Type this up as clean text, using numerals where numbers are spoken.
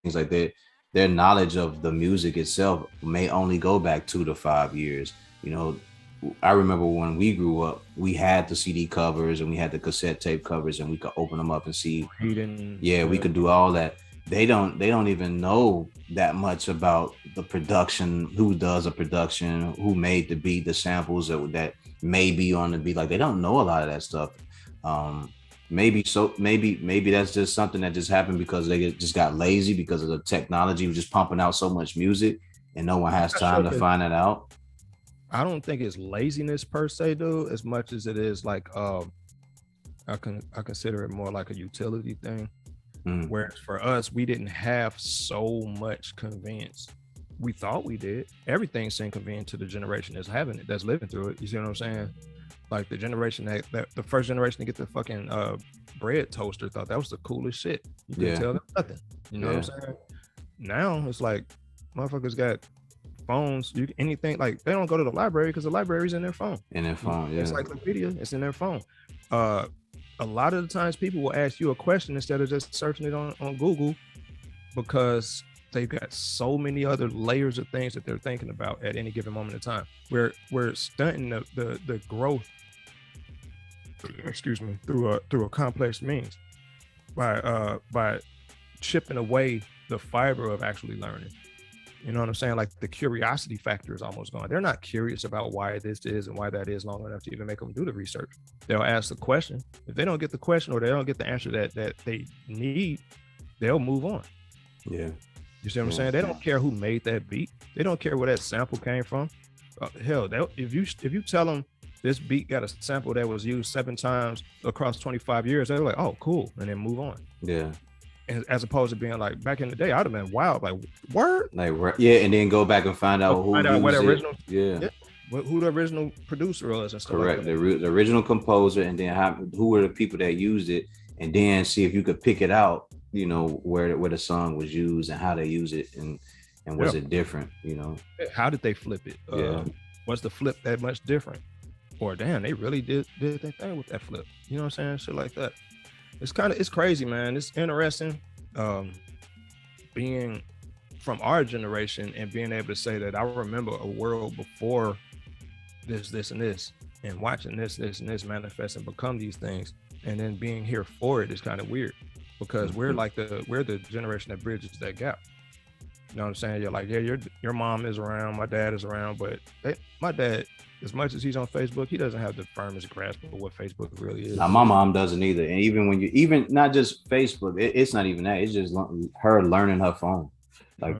things like that. Their knowledge of the music itself may only go back 2 to 5 years. You know, I remember when we grew up, we had the CD covers and we had the cassette tape covers, and we could open them up and see. Reading, Yeah, we could do all that. They don't even know that much about the production, who does a production, who made the beat, the samples that may be on the beat. Like they don't know a lot of that stuff. Um, maybe that's just something that just happened because just got lazy because of the technology was just pumping out so much music and no one has not sure time to if find that out. I don't think it's laziness per se, though, as much as it is like I consider it more like a utility thing. Mm, Whereas for us, we didn't have so much convenience. We thought we did. Everything seemed convenient to the generation that's having it, that's living through it. You see what I'm saying? Like the generation that the first generation to get the fucking bread toaster thought that was the coolest shit. You couldn't yeah, tell them nothing. You know what I'm saying? Now it's like motherfuckers got phones. Anything like they don't go to the library because the library's in their phone. in their phone, yeah. Encyclopedia, it's in their phone. A lot of the times people will ask you a question instead of just searching it on Google because they've got so many other layers of things that they're thinking about at any given moment in time. We're stunting the growth, excuse me, through a complex means by chipping away the fiber of actually learning. You know what I'm saying? Like the curiosity factor is almost gone. They're not curious about why this is and why that is long enough to even make them do the research. They'll ask the question. If they don't get the question or they don't get the answer that they need, they'll move on. Yeah. You see what I'm saying? They don't care who made that beat. They don't care where that sample came from. Hell, if you tell them this beat got a sample that was used 7 times across 25 years, they're like, oh, cool, and then move on. Yeah. As opposed to being like back in the day, I'd have been wild, like word, Like yeah, and then go back and find out who find out what used original, it. Yeah. who the original producer was and stuff. Correct. Like that. The original composer, and then who were the people that used it, and then see if you could pick it out. You know where the song was used and how they use it, and was it different? You know, how did they flip it? Yeah. Was the flip that much different? Or damn, they really did their thing with that flip. You know what I'm saying? Shit like that. It's crazy, man. It's interesting being from our generation and being able to say that I remember a world before this, and this, and watching this, and this manifest and become these things, and then being here for it is kind of weird because we're the generation that bridges that gap. You know what I'm saying? You're like, yeah, your mom is around, my dad is around, but my dad, as much as he's on Facebook, he doesn't have the firmest grasp of what Facebook really is. now my mom doesn't either, and even not just Facebook, it's not even that. It's just her learning her phone. Like